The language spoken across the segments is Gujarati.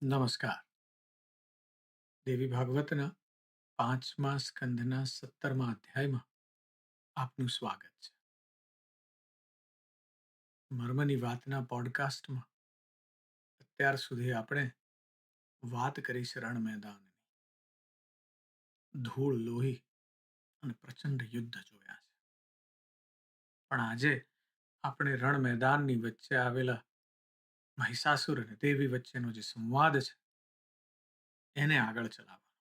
નમસ્કાર. દેવી ભાગવતના 5મા સ્કંધના 17મા અધ્યાયમાં આપનું સ્વાગત છે. મર્મની વાતના પોડકાસ્ટમાં અત્યાર સુધી આપણે વાત કરી છે રણ મેદાનની. ધૂળ, લોહી અને પ્રચંડ યુદ્ધ જોયા છે. પણ આજે આપણે રણ મેદાનની વચ્ચે આવેલા મહિષાસુર અને દેવી વચ્ચેનો જે સંવાદ છે એને આગળ ચલાવવાનો છે.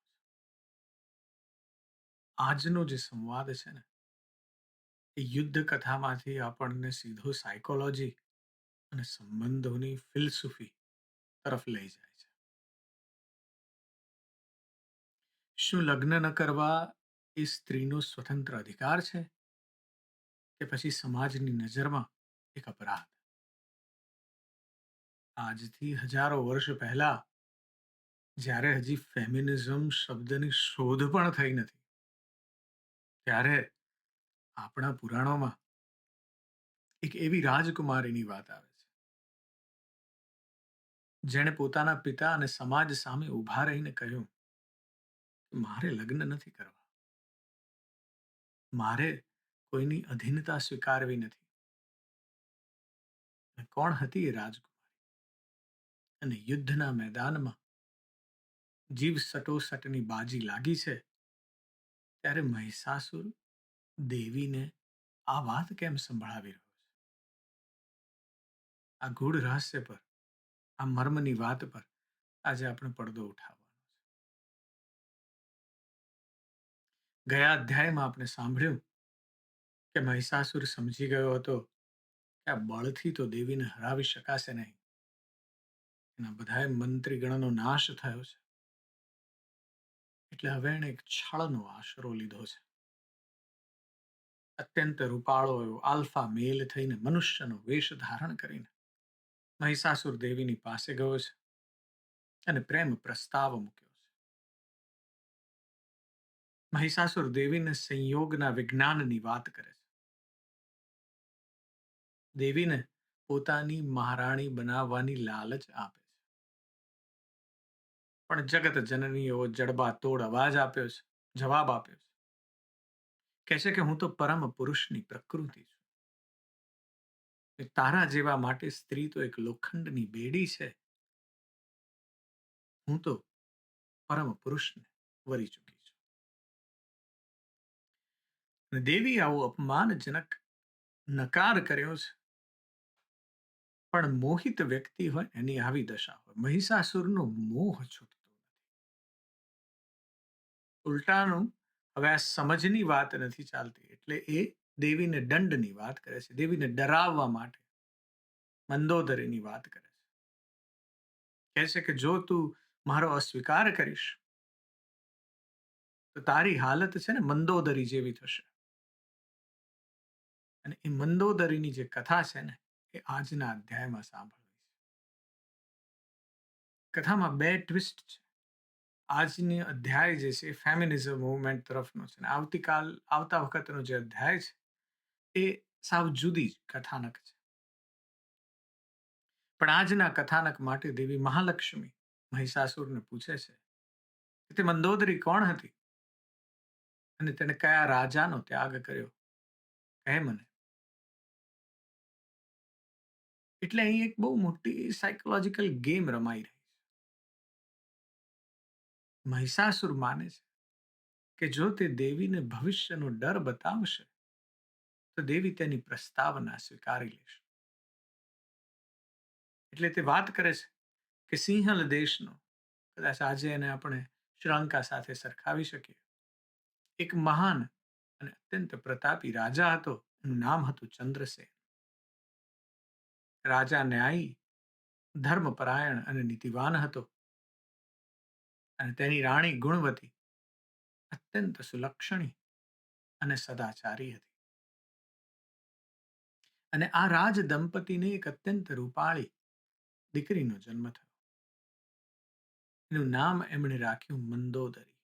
આજનો જે સંવાદ છે ને એ યુદ્ધ કથામાંથી આપણને સીધો સાયકોલોજી અને સંબંધોની ફિલસૂફી તરફ લઈ જાય છે. શું લગ્ન ન કરવા એ સ્ત્રીનો સ્વતંત્ર અધિકાર છે કે પછી સમાજની નજરમાં એક અપરાધ? આજથી હજારો વર્ષ પહેલા, જ્યારે હજી ફેમિનિઝમ શબ્દની શોધ પણ થઈ નથી, ત્યારે આપણા પુરાણોમાં એક એવી રાજકુમારીની વાત આવે છે જેણે પોતાના પિતા અને સમાજ સામે ઊભા રહીને કહ્યું કે મારે લગ્ન નથી કરવા, મારે કોઈની અધીનતા સ્વીકારવી નથી. અને કોણ હતી એ રાજકુમારી? અને યુદ્ધના મેદાનમાં જીવ સટોસટની બાજી લાગી છે ત્યારે મહિષાસુર દેવીને આ વાત કેમ સંભળાવી રહ્યો છે? આ ગૂઢ રહસ્ય પર, આ મર્મની વાત પર આજે આપણે પડદો ઉઠાવવાનો છે. ગયા અધ્યાયમાં આપણે સાંભળ્યું કે મહિષાસુર સમજી ગયો હતો કે આ બળથી તો દેવીને હરાવી શકાશે નહીં. એના બધાય મંત્રીગણનો નાશ થયો છે. એટલે હવે એણે એક છળનો આશરો લીધો છે. અત્યંત રૂપાળો એવો આલ્ફા મેલ થઈને મનુષ્યનો વેશ ધારણ કરીને મહિષાસુર દેવીની પાસે ગયો છે અને પ્રેમ પ્રસ્તાવ મૂક્યો છે. મહિષાસુર દેવીને સંયોગના વિજ્ઞાનની વાત કરે છે. દેવીને પોતાની મહારાણી બનાવવાની લાલચ આપે છે. પણ જગત જનનીઓ જડબા તોડ અવાજ આપ્યો છે, જવાબ આપ્યો છે. કહે છે કે હું તો પરમ પુરુષની પ્રકૃતિ છું. તારા જેવા માટે સ્ત્રી તો એક લોખંડની બેડી છે. હું તો પરમ પુરુષને વરી ચૂકી છું. અને દેવી આવો અપમાનજનક નકાર કર્યો છે. પણ મોહિત વ્યક્તિ હોય એની આવી દશા હોય. મહિષાસુરનો મોહ છૂટતો નથી. ઉલટાનું હવે આ સમજની વાત નથી ચાલતી, એટલે એ દેવીને દંડની વાત કરે છે, દેવીને ડરાવવા માટે મંદોદરીની વાત કરે છે. કહે છે કે જો તું મારો અસ્વીકાર કરીશ તો તારી હાલત છે ને મંદોદરી જેવી થશે. અને એ મંદોદરીની જે કથા છે ને એ આજના અધ્યાયમાં સાંભળવી છે. કથામાં બે ટ્વિસ્ટ છે. આજની અધ્યાય જે છે એ ફેમિનિઝમ મૂવમેન્ટ તરફનો છે. આવતા વખતનો જે અધ્યાય છે એ સાવ જુદી કથાનક છે. પણ આજના કથાનક માટે દેવી મહાલક્ષ્મી મહિષાસુરને પૂછે છે કે તે મંદોદરી કોણ હતી અને તેણે કયા રાજાનો ત્યાગ કર્યો, કહે મને. એટલે અહીં એક બહુ મોટી સાયકોલોજીકલ ગેમ રમાઈ રહી છે. મહિષાસુર માને છે કે જો તે દેવીને ભવિષ્યનો ડર બતાવશે તો દેવી તેની પ્રસ્તાવના સ્વીકારી લેશે. એટલે તે વાત કરે છે કે સિંહલ દેશનો, કદાચ આજે એને આપણે શ્રીલંકા સાથે સરખાવી શકીએ, એક મહાન અને અત્યંત પ્રતાપી રાજા હતો. એનું નામ હતું ચંદ્રસેન. રાજા ન્યાયી, ધર્મપરાયણ અને નીતિવાન હતો. અને તેની રાણી ગુણવતી અત્યંત સુલક્ષણી અને સદાચારી હતી. અને આ રાજ દંપતીને એક અત્યંત રૂપાળી દીકરીનો જન્મ થયો. એનું નામ એમણે રાખ્યું મંદોદરી.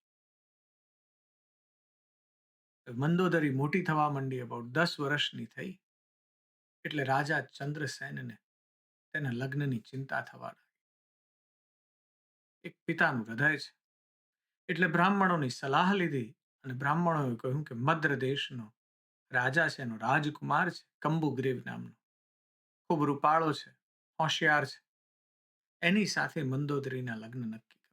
મંદોદરી મોટી થવા માંડી, અબાઉટ 10 વર્ષની થઈ એટલે રાજા ચંદ્રસેનને તેના લગ્નની ચિંતા થવા લાગી. એક પિતાનું હૃદય છે. એટલે બ્રાહ્મણોની સલાહ લીધી અને બ્રાહ્મણોએ કહ્યું કે મદ્ર દેશનો રાજા છે, એનો રાજકુમાર છે, કંબુગ્રીવ નામનો. ખૂબ રૂપાળો છે, હોશિયાર છે. એની સાથે મંદોદરીના લગ્ન નક્કી કરો.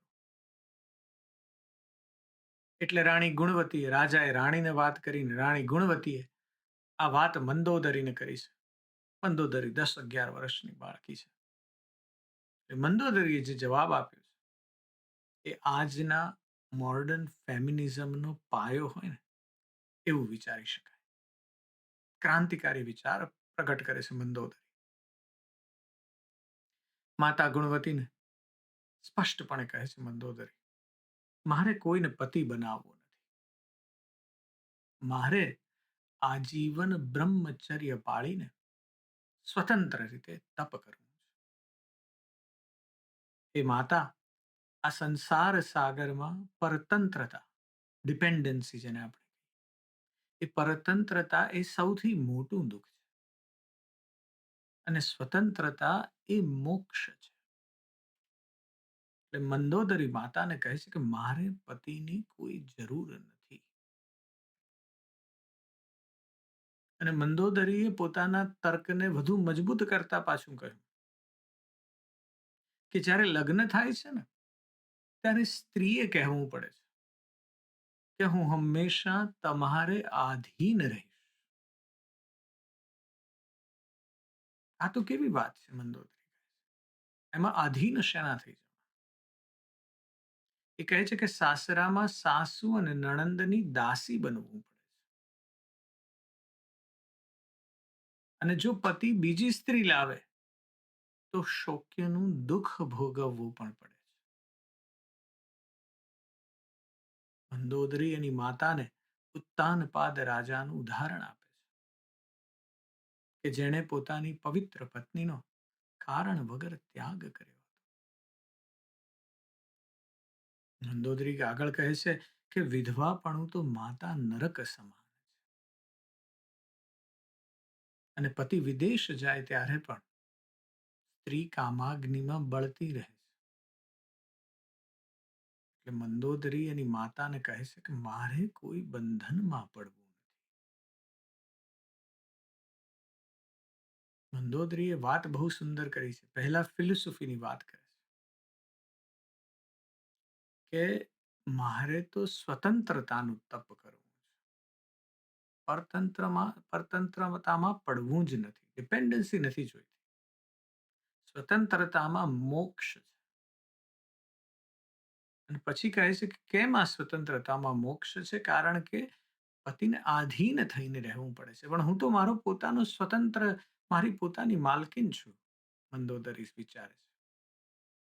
એટલે રાણી ગુણવતીએ, રાજાએ રાણીને વાત કરીને રાણી ગુણવતીએ આ વાત મંદોદરીને કરી છે. મંદોદરી 10-11 વર્ષની બાળકી છે. મંદોદરીએ જે જવાબ આપ્યો છે એ આજના મોડર્ન ફેમિનિઝમનો પાયો હોય ને એવું વિચારી શકાય. ક્રાંતિકારી વિચાર પ્રગટ કરે છે મંદોદરી. માતા ગુણવતીને સ્પષ્ટપણે કહે છે મંદોદરી, મારે કોઈને પતિ બનાવવો નથી. મારે આજીવન બ્રહ્મચર્ય પાળીને સ્વતંત્ર રીતે તપ કરવું છે. એ માતા, આ સંસાર સાગરમાં પરતંત્રતા, ડિપેન્ડન્સી જેને આપણે, એ પરતંત્રતા એ સૌથી મોટું દુઃખ છે. અને સ્વતંત્રતા એ મોક્ષ છે. એટલે મંદોદરી માતાને કહે છે કે મારે પતિની કોઈ જરૂર નથી. અને મંદોદરીએ પોતાના તર્કને વધુ મજબૂત કરતા પાછું કહ્યું કે જ્યારે લગ્ન થાય છે ને ત્યારે સ્ત્રીએ કહેવું પડે છે કે હું હંમેશા તમારે આધીન રહીશ. આ તો કેવી વાત છે મંદોદરી કહે છે. એમાં આધીન શેના થઈ જવા? એ કહે છે કે સાસરામાં સાસુ અને નણંદની દાસી બનવું પડે છે. અને જો પતિ બીજી સ્ત્રી લાવે તો શોક્યનું દુઃખ ભોગવવું પણ પડે છે. મંદોદરી એની માતાને ઉત્તાનપાદ રાજાનું ઉદાહરણ આપે છે કે જેણે પોતાની પવિત્ર પત્નીનો કારણ વગર ત્યાગ કર્યો. મંદોદરી આગળ કહે છે કે વિધવાપણું તો માતા નરક સમાન છે. અને પતિ વિદેશ જાય ત્યારે પણ સ્ત્રી કામાગ્નિમાં બળતી રહે છે. એટલે મંદોદરી એની માતાને કહે છે કે મારે કોઈ બંધનમાં પડવું નથી. મંદોદરીએ વાત બહુ સુંદર કરી છે. પહેલા ફિલોસોફીની વાત કરે છે કે મારે તો સ્વતંત્રતાનું તપ કરવું છે. પરતંત્રતામાં પડવું જ નથી. ડિપેન્ડન્સી નથી જોઈતી. સ્વતંત્રતામાં મોક્ષ છે. અને પછી કહે છે કે કેમ આ સ્વતંત્રતામાં મોક્ષ છે? કારણ કે પતિને આધીન થઈને રહેવું પડે છે. પણ હું તો મારો પોતાનો સ્વતંત્ર, મારી પોતાની માલકીન છું. મંદોદરી વિચારે છે,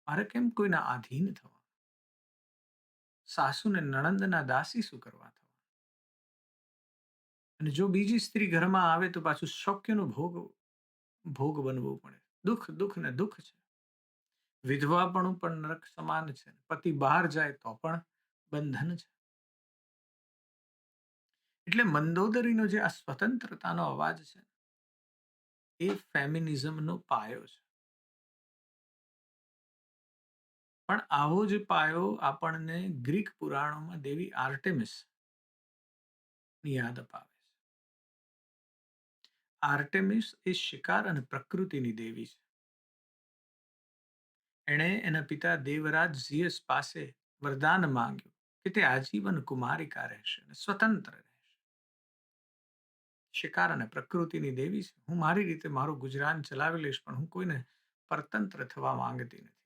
મારે કેમ કોઈના આધીન થવા? સાસુને નણંદના દાસી શું કરવા થવા? અને જો બીજી સ્ત્રી ઘરમાં આવે તો પાછું શોક્યનો ભોગ બનવું પડે. દુઃખ દુઃખ ને દુઃખ છે. વિધવાપણું પણ નરક સમાન છે. પતિ બહાર જાય તો પણ બંધન છે. એટલે મંદોદરીનો જે આ સ્વતંત્રતાનો અવાજ છે એ ફેમિનિઝમનો પાયો છે. પણ આવો જ પાયો આપણને ગ્રીક પુરાણોમાં દેવી આર્ટેમિસ ની યાદ અપાવે છે. આર્ટેમિસ એ શિકાર અને પ્રકૃતિની દેવી છે. એણે એના પિતા દેવરાજ ઝિયસ પાસે વરદાન માંગ્યું કે તે આજીવન કુમારિકા રહેશે અને સ્વતંત્ર રહેશે. શિકાર અને પ્રકૃતિની દેવી છે. હું મારી રીતે મારું ગુજરાન ચલાવી લઈશ, પણ હું કોઈને પરતંત્ર થવા માંગતી નથી.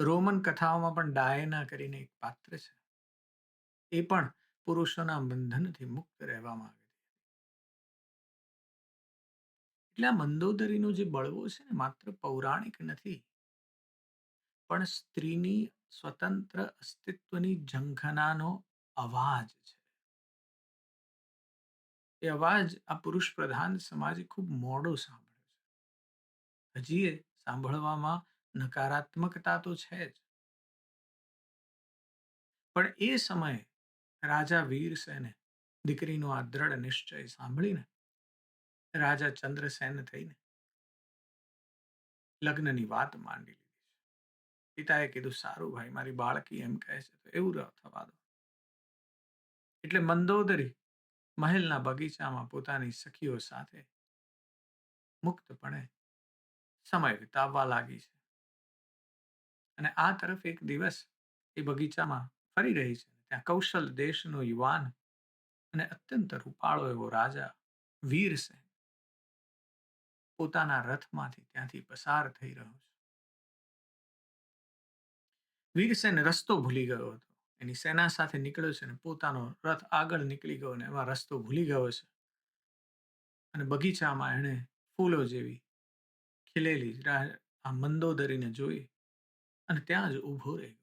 રોમન કથાઓમાં પણ ડાયના કરીને એક પાત્ર છે. એ પણ પુરુષોના બંધનથી મુક્ત રહેવા માંગે છે. એટલે આ મંદોદરીનો જે બળવો છે ને માત્ર પૌરાણિક નથી, પણ સ્ત્રીની સ્વતંત્ર અસ્તિત્વની ઝંખનાનો અવાજ છે. એ અવાજ આ પુરુષ પ્રધાન સમાજે ખૂબ મોડો સાંભળ્યો છે. હજી એ સાંભળવામાં નકારાત્મકતા તો છે જ. પણ એ સમયે રાજા વીરસેને દીકરીનો આ દ્રઢ નિશ્ચય સાંભળીને રાજા ચંદ્રસેન થઈને લગ્નની વાત માંડી લીધી. પિતાએ કીધું, સારું ભાઈ, મારી બાળકી એમ કહે છે તો એવું થવા દો. એટલે મંદોદરી મહેલના બગીચામાં પોતાની સખીઓ સાથે મુક્તપણે સમય વિતાવવા લાગી છે. અને આ તરફ એક દિવસ એ બગીચામાં ફરી રહી છે. ત્યાં કૌશલ દેશનો યુવાન અને અત્યંત રૂપાળો એવો રાજા વીરસેન પોતાના રથમાંથી ત્યાંથી પસાર થઈ રહ્યો છે. વીરસેન રસ્તો ભૂલી ગયો હતો. એની સેના સાથે નીકળ્યો છે અને પોતાનો રથ આગળ નીકળી ગયો અને એમાં રસ્તો ભૂલી ગયો છે. અને બગીચામાં એણે ફૂલો જેવી ખીલેલી આ મંદોદરીને જોઈ અને ત્યાં જ ઊભો રહી ગયો.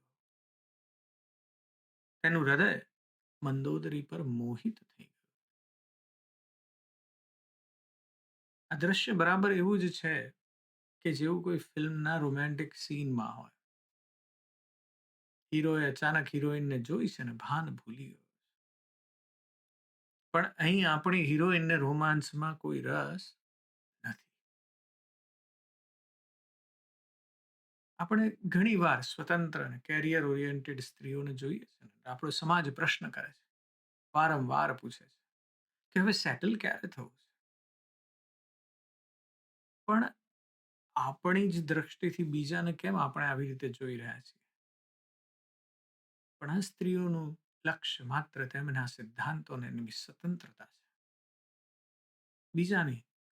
તેનું હૃદય મંદોદરી પર મોહિત થઈ ગયું. આ દ્રશ્ય બરાબર એવું જ છે કે જેવું કોઈ ફિલ્મના રોમેન્ટિક સીનમાં હોય. હીરોએ અચાનક હિરોઈનને જોઈ છે ને ભાન ભૂલી ગયો. પણ અહીં આપણી હિરોઈનને રોમાન્સમાં કોઈ રસ નથી. આપણે ઘણીવાર સ્વતંત્ર અને કેરિયર ઓરિએન્ટેડ સ્ત્રીઓને જોઈએ છે. આપણો સમાજ પ્રશ્ન કરે છે, વારંવાર પૂછે છે કે હવે સેટલ ક્યારે થવું છે. પણ આપણી જ દ્રષ્ટિથી બીજાને કેમ આપણે આવી રીતે જોઈ રહ્યા છીએ? પણ આ સ્ત્રીઓનું લક્ષ્ય માત્ર તેમના સિદ્ધાંતો અને એમની સ્વતંત્રતા છે.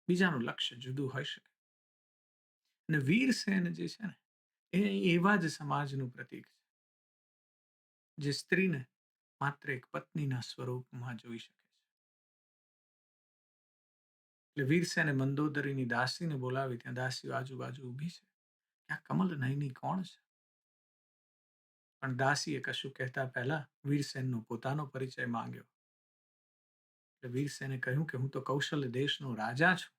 બીજાનું લક્ષ્ય જુદું હોઈ શકે. અને વીરસેન જે છે ને એ એવા જ સમાજનું પ્રતીક છે જે સ્ત્રીને માત્ર એક પત્નીના સ્વરૂપમાં જોઈ શકે છે. એટલે વીરસેને મંદોદરીની દાસીને બોલાવી. ત્યાં દાસીઓ આજુબાજુ ઊભી છે. આ કમલ નયની કોણ છે? પણ દાસીએ કશું કહેતા પહેલા વીરસેનનો પોતાનો પરિચય માંગ્યો. એટલે વીરસેને કહ્યું કે હું તો કૌશલ્ય દેશનો રાજા છું.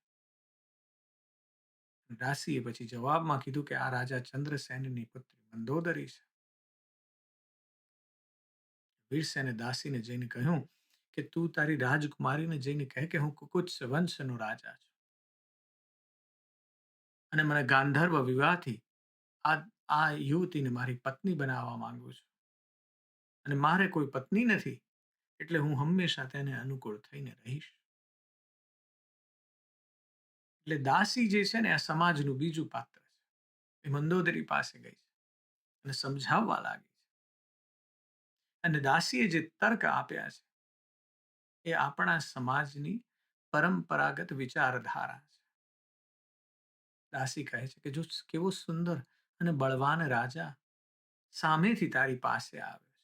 દાસીએ પછી જવાબમાં કીધું કે આ રાજા ચંદ્રસેનની પુત્રી મંદોદરી છે. વીરસેને દાસીને જઈને કહ્યું કે તું તારી રાજકુમારીને જઈને કહે કે હું કુકુત્સ વંશનો રાજા છું અને મને ગાંધર્વ વિવાહથી આ યુવતીને મારી પત્ની બનાવવા માંગુ છું. અને મારે કોઈ પત્ની નથી એટલે હું હંમેશા તેને અનુકૂળ થઈને રહીશ. એટલે દાસી જે છે ને આ સમાજનું બીજું પાત્ર છે. એ મંદોદરી પાસે ગઈ છે અને સમજાવવા લાગી છે. અને દાસીએ જે તર્ક આપ્યા છે એ આપણા સમાજની પરંપરાગત વિચારધારા છે. દાસી કહે છે કે જો કેવો સુંદર અને બળવાન રાજા સામેથી તારી પાસે આવે છે,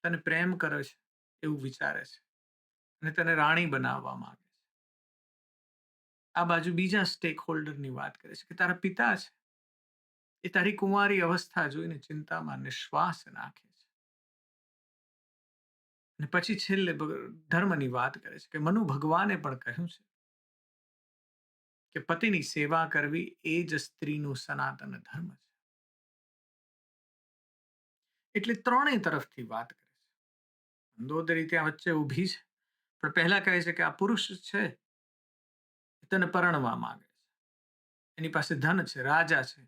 તને પ્રેમ કરે છે એવું વિચારે છે અને તને રાણી બનાવવા માંગે છે. આ બાજુ બીજા સ્ટેક હોલ્ડરની વાત કરે છે કે તારા પિતા છે એ તારી કુંવારી અવસ્થા જોઈને ચિંતામાં નિશ્વાસ નાખે છે. અને પછી છેલ્લે ધર્મની વાત કરે છે કે મનુ ભગવાને પણ કહ્યું છે કે પતિની સેવા કરવી એ જ સ્ત્રીનું સનાતન ધર્મ છે. એટલે ત્રણેય તરફથી વાત કરે છે. મંદોદરી ત્યાં વચ્ચે ઊભી છે પણ પહેલા કહે છે કે આ પુરુષ છે તને પરણવા માંગે છે. એની પાસે ધન છે, રાજા છે,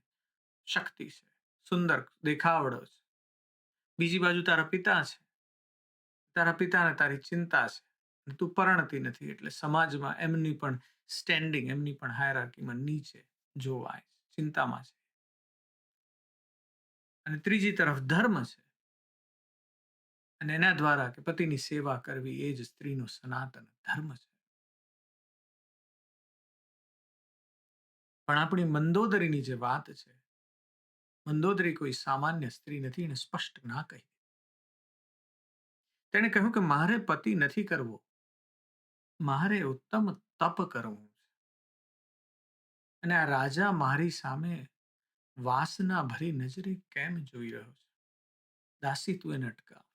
શક્તિ છે, સુંદર દેખાવડો છે. બીજી બાજુ તારા પિતા છે. તારા પિતાને તારી ચિંતા છે. તું પરણતી નથી એટલે સમાજમાં એમની પણ સ્ટેન્ડિંગ, એમની પણ હાયરાર્કીમાં નીચે જોવાય, ચિંતામાં છે. અને ત્રીજી તરફ ધર્મ છે અને એના દ્વારા કે પતિની સેવા કરવી એ જ સ્ત્રીનો સનાતન ધર્મ છે. પણ આપણી મંદોદરીની જે વાત છે, મંદોદરી કોઈ સામાન્ય સ્ત્રી નથી. એને સ્પષ્ટ ના કહી. તેણે કહ્યું કે મારે પતિ નથી કરવો, મારે ઉત્તમ તપ કરવું છે. અને આ રાજા મારી સામે વાસના ભરી નજરે કેમ જોઈ રહ્યો છે? દાસી તું એને અટકાવ.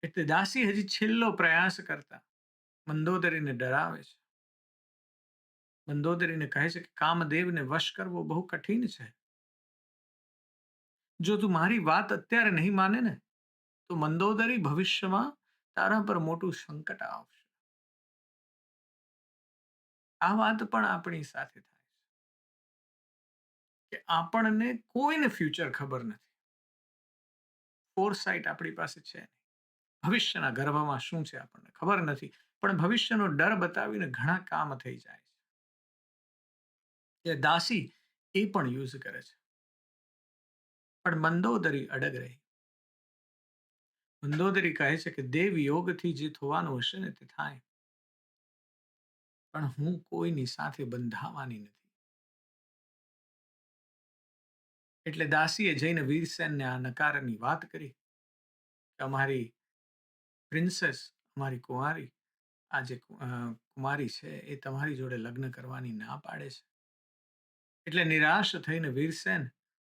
એટલે દાસી હજી છેલ્લો પ્રયાસ કરતા મંદોદરીને ડરાવે છે. મંદોદરીને કહે છે કે કામદેવને વશ કરવો બહુ કઠિન છે. જો તું મારી વાત અત્યારે નહીં માને ને તો મંદોદરી ભવિષ્યમાં તારા પર મોટું સંકટ આવશે. આ વાત પણ આપણી સાથે થાય કે આપણને કોઈને ફ્યુચર ખબર નથી. ફોરસાઇટ આપણી પાસે છે નહીં. ભવિષ્યના ગર્ભમાં શું છે આપણને ખબર નથી. પણ ભવિષ્યનો ડર બતાવીને ઘણા કામ થઈ જાય છે. એ દાસી એ પણ યુઝ કરે છે. પણ મંદોદરી અડગ રહી. મંદોદરી કહે છે કે દેવ યોગથી જે થવાનું હશે ને તે થાય. પણ હું કોઈની સાથે બંધાવાની નથી. એટલે દાસીએ જઈને વીરસેનને આ નકારની વાત કરી કે અમારી પ્રિન્સેસ, અમારી કુંવારી, આ જે કુમારી છે એ તમારી જોડે લગ્ન કરવાની ના પાડે છે. એટલે નિરાશ થઈને વીરસેન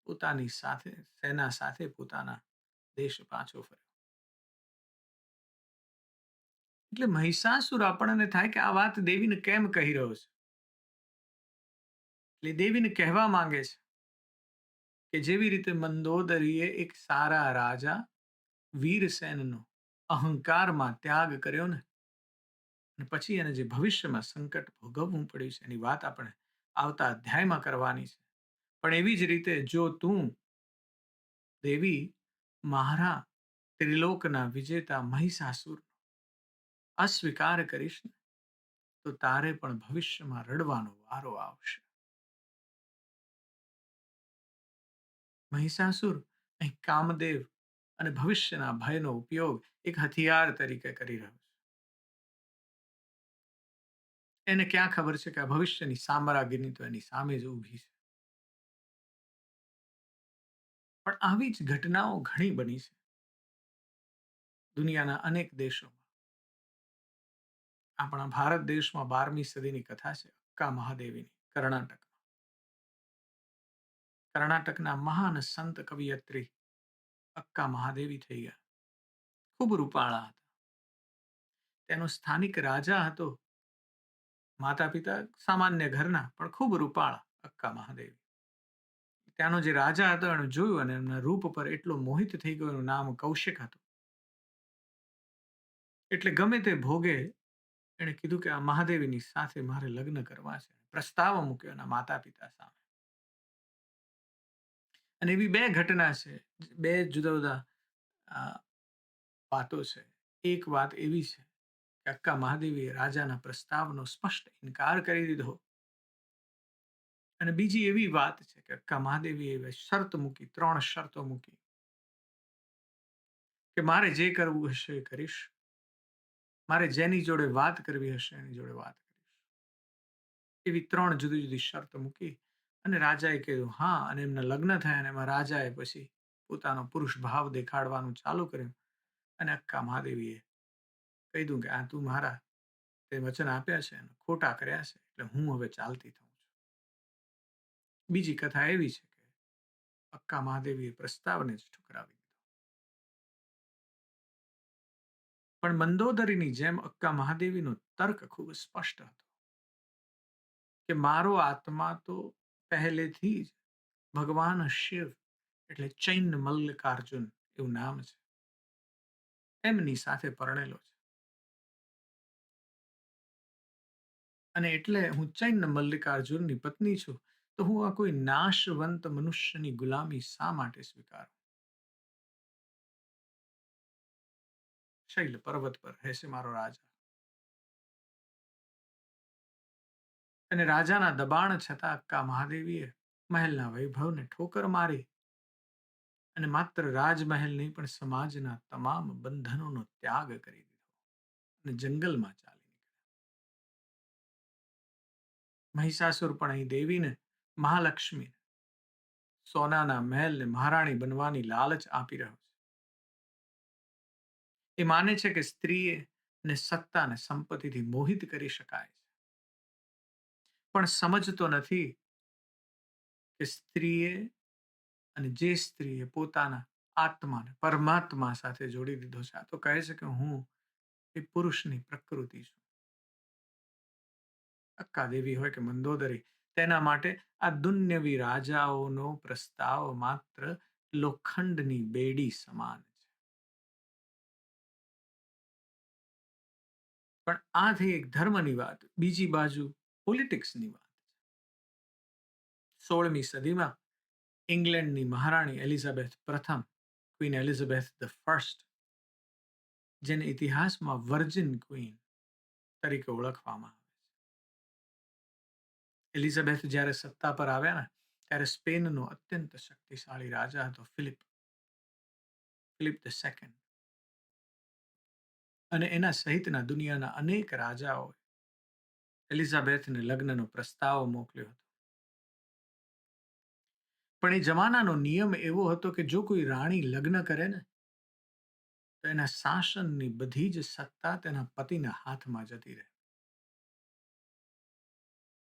પોતાની સાથે સેના સાથે પોતાના દેશ પાછો ફર્યો. એટલે મહિષાસુર આપણને થાય કે આ વાત દેવીને કેમ કહી રહ્યો છે. એટલે દેવીને કહેવા માંગે છે કે જેવી રીતે મંદોદરીએ એક સારા રાજા વીરસેનનો અહંકારમાં ત્યાગ કર્યો ને, અને પછી એને જે ભવિષ્યમાં સંકટ ભોગવવું પડ્યું છે એની વાત આપણે આવતા અધ્યાયમાં કરવાની છે. પણ એવી જ રીતે જો તું દેવી મારા ત્રિલોકના વિજેતા મહિષાસુર અસ્વીકાર કરીશ ને, તો તારે પણ ભવિષ્યમાં રડવાનો વારો આવશે. મહિષાસુર અહીં કામદેવ અને ભવિષ્યના ભયનો ઉપયોગ એક હથિયાર તરીકે કરી રહ્યો છે. એને ક્યાં ખબર છે કે આ ભવિષ્યની સામ્રાજ્યની તો એની સામે જ ઊભી છે. પણ આવી જ ઘટનાઓ ઘણી બની છે દુનિયાના અનેક દેશોમાં. આપણા ભારત દેશમાં 12મી સદીની કથા છે અક્કા મહાદેવીની. કર્ણાટકના મહાન સંત કવિયત્રી અક્કા મહાદેવી થઈ ગયા. ખૂબ રૂપાળા હતા. તેનો સ્થાનિક રાજા હતો, માતા પિતા સામાન્ય ઘરના પણ ખૂબ રૂપાળા અક્કા મહાદેવી. ત્યાંનો જે રાજા હતો એને જોયું અને એમના રૂપ પર એટલો મોહિત થઈ ગયો. એનું નામ કૌશિક હતું. એટલે ગમે તે ભોગે એણે કીધું કે આ મહાદેવીની સાથે મારે લગ્ન કરવા છે. પ્રસ્તાવ મૂક્યો એના માતા પિતા સામે. અને એવી બે ઘટના છે, બે જુદા જુદા વાતો છે. એક વાત એવી છે કે અક્કા મહાદેવીએ રાજાના પ્રસ્તાવનો સ્પષ્ટ ઇનકાર કરી દીધો. અને બીજી એવી વાત છે કે અક્કા મહાદેવીએ શરત મૂકી, 3 શરતો મૂકી કે મારે જે કરવું હશે એ કરીશ. મારે જેની જોડે વાત કરવી હશે એની જોડે વાત કરીશ. એવી 3 જુદી જુદી શરત મૂકી અને રાજાએ કીધું હા. અને એમના લગ્ન થયા અને એમાં રાજાએ પછી પોતાનો પુરુષ ભાવ દેખાડવાનું ચાલુ કર્યું. અને અક્કા મહાદેવીએ કહ્યું કે આ તું મારા તે વચન આપ્યા છે ખોટા કર્યા છે, એટલે હું હવે ચાલતી થઉં છું. બીજી કથા એવી છે કે અક્કા મહાદેવીએ પ્રસ્તાવને જ ઠુકરાવી દીધો. પણ મંદોદરીની જેમ અક્કા મહાદેવીનો તર્ક ખૂબ સ્પષ્ટ હતો કે મારો આત્મા તો પહેલેથી જ ભગવાન શિવ એટલે ચૈન મલ્લિકાર્જુન એવું નામ છે એમની સાથે પરણેલો છે. અને એટલે હું ચૈન મલ્લિકાર્જુનની પત્ની છું. તો હું આ કોઈ નાશવંત મનુષ્યની ગુલામી શા માટે સ્વીકારું? શૈલ પર્વત પર રહેશે મારો રાજા. અને રાજાના દબાણ છતાં અક્કા મહાદેવીએ મહેલના વૈભવને ઠોકર મારી અને માત્ર રાજમહેલ નહીં પણ સમાજના તમામ બંધનોનો ત્યાગ કરી દીધો અને જંગલમાં ચાલી નીકળ્યા. મહિષાસુર પણ અહીં દેવીને મહાલક્ષ્મી સોનાના મહેલને મહારાણી બનવાની લાલચ આપી રહ્યો છે. એ માને છે કે સ્ત્રીએ ને સત્તા અને સંપત્તિથી મોહિત કરી શકાય છે. પણ સમજતો નથી કે સ્ત્રીએ અને જે સ્ત્રીએ પોતાના આત્માને પરમાત્મા સાથે જોડી દીધો છે, આ તો કહે છે કે હું એ પુરુષની પ્રકૃતિ છું. અક્કા દેવી હોય કે મંદોદરી, તેના માટે આ દુન્યવી રાજાઓનો પ્રસ્તાવ માત્ર લોખંડની બેડી સમાન છે. પણ આ થઈ એક ધર્મની વાત. બીજી બાજુ પોલિટિક્સની વાત. 16મી સદીમાં ઇંગ્લેન્ડની મહારાણી એલિઝાબેથ પ્રથમ, ક્વીન એલિઝાબેથ ધ ફર્સ્ટ, જેને ઇતિહાસમાં વર્જિન ક્વીન તરીકે ઓળખવામાં આવે છે. એલિઝાબેથ જ્યારે સત્તા પર આવ્યા ને ત્યારે સ્પેનનો અત્યંત શક્તિશાળી રાજા હતો ફિલિપ ફિલિપ ધ સેકન્ડ, અને એના સહિતના દુનિયાના અનેક રાજાઓએ એલિઝાબેથને લગ્નનો પ્રસ્તાવ મોકલ્યો હતો. પણ એ જમાનાનો નિયમ એવો હતો કે જો કોઈ રાણી લગ્ન કરે ને તો એના શાસનની બધી જ સત્તા તેના પતિના હાથમાં જતી રહે.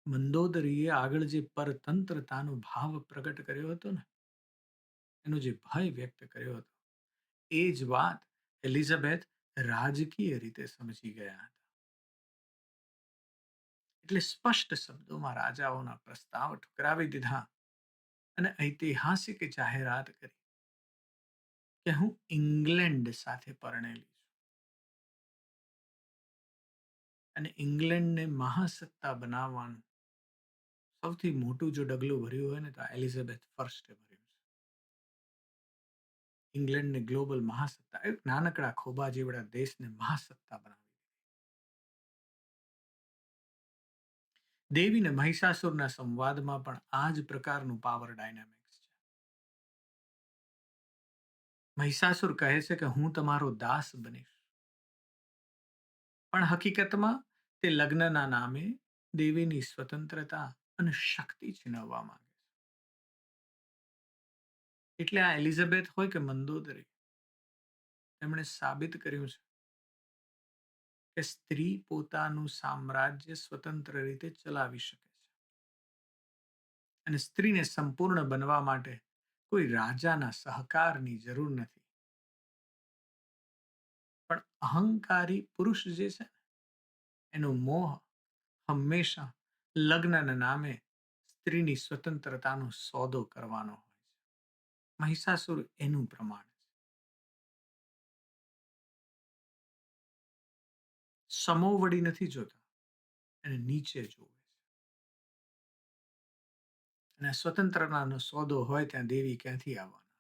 મંદોદરીએ આગળ જે પરતંત્રતાનો ભાવ પ્રગટ કર્યો હતો ને, એનો જે ભય વ્યક્ત કર્યો હતો, એ જ વાત એલિઝાબેથ રાજકીય રીતે સમજી ગયા હતા. એટલે સ્પષ્ટ શબ્દોમાં રાજાઓના પ્રસ્તાવ ઠુકરાવી દીધા અને ઐતિહાસિક જાહેરાત કરી કે હું ઇંગ્લેન્ડ સાથે પરણેલી છું, અને ઇંગ્લેન્ડને મહાસત્તા બનાવવાનું સૌથી મોટું જો ડગલું ભર્યું હોય ને તો એલિઝાબેથ ફર્સ્ટે ભર્યું છે. ઇંગ્લેન્ડને ગ્લોબલ મહાસત્તા, એક નાનકડા ખોબા જેવડા દેશને મહાસત્તા બનાવી. દેવી ને મહિષાસુરના સંવાદમાં પણ આ જ પ્રકારનું પાવર ડાયનામિક્સ છે. મહિષાસુર કહે છે કે હું તમારો દાસ બનીશ, પણ હકીકતમાં તે લગ્નના નામે દેવીની સ્વતંત્રતા અને શક્તિ છીનવવા માંગે છે. એટલે આ એલિઝાબેથ હોય કે મંદોદરી, તેમણે સાબિત કર્યું છે કે સ્ત્રી પોતાનું સામ્રાજ્ય સ્વતંત્ર રીતે ચલાવી શકે છે, અને સ્ત્રીને સંપૂર્ણ બનવા માટે કોઈ રાજાના સહકારની જરૂર નથી. પણ અહંકારી પુરુષ જે છે એનો મોહ હંમેશા લગ્નના નામે સ્ત્રીની સ્વતંત્રતાનો સોદો કરવાનો હોય છે. મહિષાસુર એનું પ્રમાણ છે. સમોવડી નથી જોતા, એને નીચે જોવે છે. અને સ્વતંત્રતાનો સોદો હોય ત્યાં દેવી ક્યાંથી આવવાના.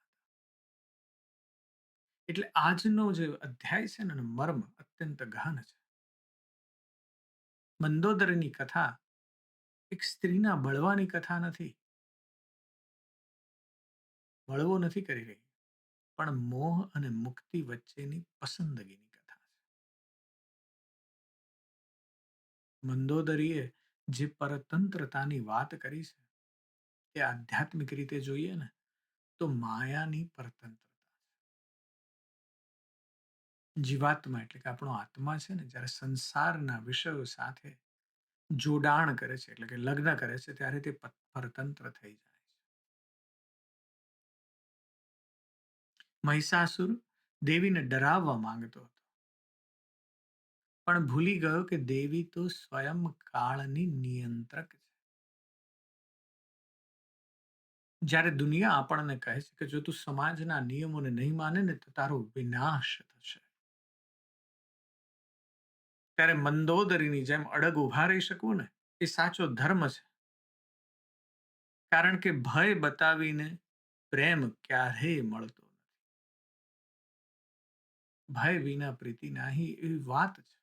એટલે આજનો જે અધ્યાય છે ને મર્મ અત્યંત ગહન છે. મંદોદરીની કથા એક સ્ત્રીના બળવાની કથા નથી, બળવો નથી કરી રહી, પણ મોહ અને મુક્તિ વચ્ચેની પસંદગીની કથા છે. મંદોદરીએ જે પરતંત્રતાની વાત કરી છે તે આધ્યાત્મિક રીતે જોઈએ ને તો માયાની પરતંત્રતા છે. જીવાત્મા એટલે કે આપણો આત્મા છે ને જ્યારે સંસારના વિષયો સાથે જોડાણ કરે છે, એટલે કે લગ્ન કરે છે, ત્યારે તે પરતંત્ર થઈ જાય છે. મહિષાસુર દેવીને ડરાવવા માંગતો હતો, પણ ભૂલી ગયો કે દેવી તો સ્વયં કાળની નિયંત્રક છે. જ્યારે દુનિયા આપણને કહે છે કે જો તું સમાજના નિયમોને નહીં માને ને તો તારો વિનાશ થશે, ત્યારે મંદોદરીની જેમ અડગ ઉભા રહી શકવું ને એ સાચો ધર્મ છે. કારણ કે ભય બતાવીને પ્રેમ ક્યારેય મળતો નથી. ભય વિના પ્રીતિ નાહી એવી વાત છે.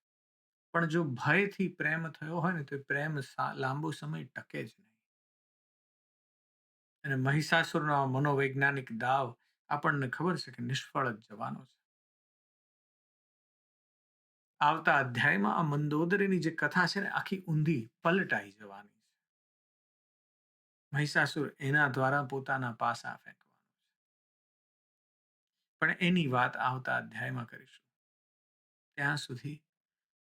પણ જો ભયથી પ્રેમ થયો હોય ને તો પ્રેમ લાંબો સમય ટકે જ નહીં. અને મહિષાસુરનો મનોવૈજ્ઞાનિક દાવ આપણને ખબર છે કે નિષ્ફળ જ જવાનો છે. આવતા અધ્યાયમાં આ મંદોદરીની જે કથા છે ને આખી ઊંધી પલટાઈ જવાની છે. મહિષાસુર એના દ્વારા પોતાના પાસા ફેંકવાનો છે. પણ એની વાત આવતા અધ્યાયમાં કરીશું. ત્યાં સુધી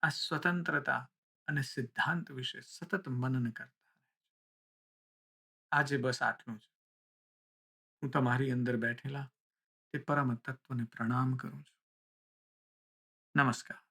આ સ્વતંત્રતા અને સિદ્ધાંત વિશે સતત મનન કરતા રહેજો. આજે બસ આટલું જ. હું તમારી અંદર બેઠેલા તે પરમ તત્વને પ્રણામ કરું છું. નમસ્કાર.